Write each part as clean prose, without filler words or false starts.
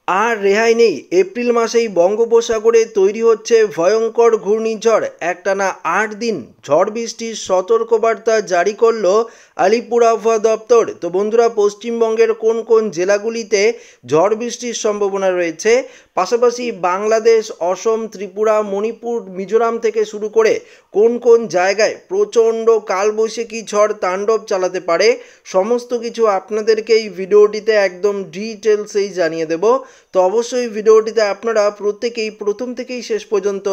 আর রেহাই নেই। এপ্রিল মাসেই বঙ্গোপসাগরে তৈরি হচ্ছে ভয়ঙ্কর ঘূর্ণিঝড়। একটানা ৮ দিন ঝড় বৃষ্টির সতর্কবার্তা জারি করল আলিপুর আবহাওয়া দপ্তর। তো বন্ধুরা, পশ্চিমবঙ্গের কোন কোন জেলাগুলিতে ঝড় বৃষ্টির সম্ভাবনা রয়েছে, পাশাপাশি বাংলাদেশ, অসম, ত্রিপুরা, মণিপুর, মিজোরাম থেকে শুরু করে কোন কোন জায়গায় প্রচণ্ড কালবৈশাখী ঝড় তাণ্ডব চালাতে পারে, সমস্ত কিছু আপনাদেরকে এই ভিডিওটিতে একদম ডিটেলসেই জানিয়ে দেব। তো অবশ্যই ভিডিওটিতে আপনারা প্রত্যেকেই প্রথম থেকেই শেষ পর্যন্ত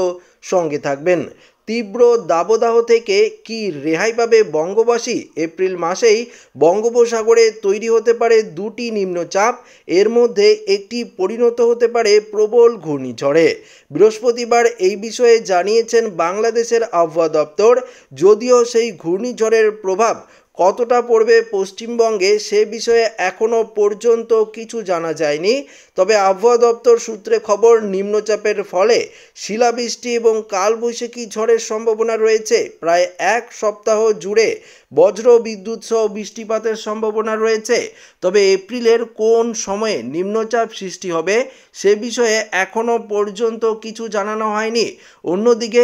সঙ্গে থাকবেন। তীব্র দাবদাহ থেকে কি রেহাই পাবে বঙ্গবাসী? এপ্রিল মাসেই বঙ্গোপসাগরে তৈরি হতে পারে দুটি নিম্নচাপ, এর মধ্যে একটি পরিণত হতে পারে প্রবল ঘূর্ণিঝড়ে। বৃহস্পতিবার এই বিষয়ে জানিয়েছেন বাংলাদেশের আবহাওয়া দপ্তর। যদিও সেই ঘূর্ণিঝড়ের প্রভাব কতটা পড়বে পশ্চিমবঙ্গে সে বিষয়ে এখনও পর্যন্ত কিছু জানা যায়নি। তবে আবহাওয়া দপ্তর সূত্রে খবর, নিম্নচাপের ফলে শিলাবৃষ্টি এবং কালবৈশাখী ঝড়ের সম্ভাবনা রয়েছে। প্রায় এক সপ্তাহ জুড়ে বজ্র বিদ্যুৎ সহ বৃষ্টিপাতের সম্ভাবনা রয়েছে। তবে এপ্রিলের কোন সময়ে নিম্নচাপ সৃষ্টি হবে সে বিষয়ে এখনও পর্যন্ত কিছু জানানো হয়নি। অন্যদিকে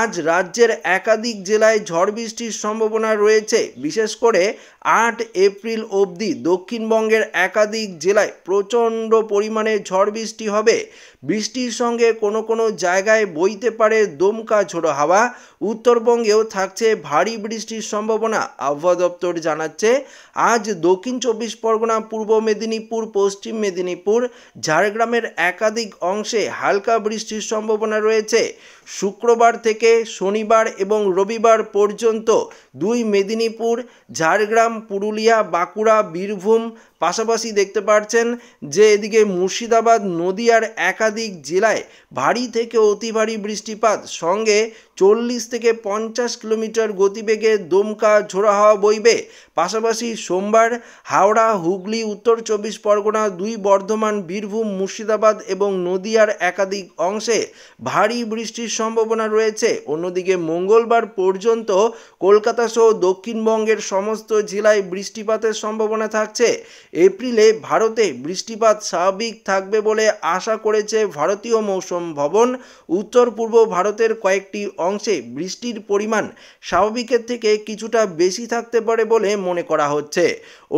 আজ রাজ্যের একাধিক জেলায় ঝড় বৃষ্টির সম্ভাবনা রয়েছে। বিশেষ করে ৮ এপ্রিল অবধি দক্ষিণবঙ্গের একাধিক জেলায় প্রচণ্ড পরিমাণে ঝড় বৃষ্টি হবে। বৃষ্টির সঙ্গে কোনো কোনো জায়গায় বইতে পারে দমকা ঝোড়ো হাওয়া। উত্তরবঙ্গেও থাকছে ভারী বৃষ্টির সম্ভাবনা। আবহাওয়া দপ্তর জানাচ্ছে, আজ দক্ষিণ ২৪ পরগনা, পূর্ব মেদিনীপুর, পশ্চিম মেদিনীপুর, ঝাড়গ্রামের একাধিক অংশে হালকা বৃষ্টির সম্ভাবনা রয়েছে। শুক্রবার থেকে শনিবার এবং রবিবার পর্যন্ত দুই মেদিনীপুর, ঝাড়গ্রাম, পুরুলিয়া, বাঁকুড়া, বীরভূম, পাশাপাশি দেখতে পাচ্ছেন যে এদিকে মুর্শিদাবাদ, নদিয়ার একাধিক জেলায় ভারী থেকে অতি ভারী বৃষ্টিপাত, সঙ্গে ৪০ থেকে ৫০ কিলোমিটার গতিবেগে দমকা ঝোড়ো হাওয়া বইবে। পাশাপাশি সোমবার হাওড়া, হুগলি, উত্তর ২৪ পরগনা, দুই বর্ধমান, বীরভূম, মুর্শিদাবাদ এবং নদিয়ার একাধিক অংশে ভারী বৃষ্টির সম্ভাবনা রয়েছে। অন্যদিকে মঙ্গলবার পর্যন্ত কলকাতা সহ দক্ষিণবঙ্গের সমস্ত জেলায় বৃষ্টিপাতের সম্ভাবনা থাকছে। এপ্রিলে ভারতে বৃষ্টিপাত স্বাভাবিক থাকবে বলে আশা করেছে ভারতীয় মৌসুম ভবন। উত্তর পূর্ব ভারতের কয়েকটি অংশে বৃষ্টির পরিমাণ স্বাভাবিকের থেকে কিছুটা বেশি থাকতে পারে বলে মনে করা হচ্ছে।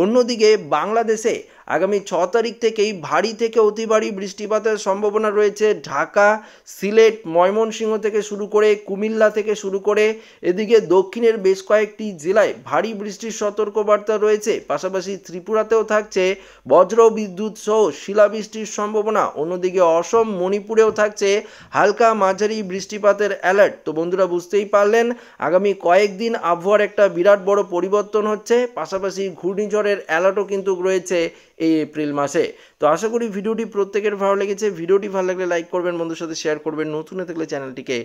অন্যদিকে বাংলাদেশে আগামী ৬ তারিখ থেকেই ভারী থেকে অতি ভারী বৃষ্টিপাতের সম্ভাবনা রয়েছে। ঢাকা, সিলেট, ময়মনসিংহ থেকে শুরু করে কুমিল্লা থেকে শুরু করে এদিকে দক্ষিণের বেশ কয়েকটি জেলায় ভারী বৃষ্টির সতর্কবার্তা রয়েছে। পাশাপাশি ত্রিপুরাতেও থাকছে বজ্র বিদ্যুৎ সহ শিলাবৃষ্টির সম্ভাবনা। অন্যদিকে অসম, মণিপুরেও থাকছে হালকা মাঝারি বৃষ্টিপাতের অ্যালার্ট। তো বন্ধুরা, বুঝতেই পারলেন আগামী কয়েকদিন আবহাওয়ার একটা বিরাট বড় পরিবর্তন হচ্ছে। পাশাপাশি ঘূর্ণিঝড়ের অ্যালার্টও কিন্তু রয়েছে এই এপ্রিল মাসে। তো আশা করি ভিডিওটি প্রত্যেকের ভালো লেগেছে। ভিডিওটি ভালো লাগলে লাইক করবেন, বন্ধুর সাথে শেয়ার করবেন, নতুন হয়ে থাকলে চ্যানেলটিকে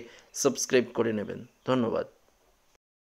সাবস্ক্রাইব করে নেবেন। ধন্যবাদ।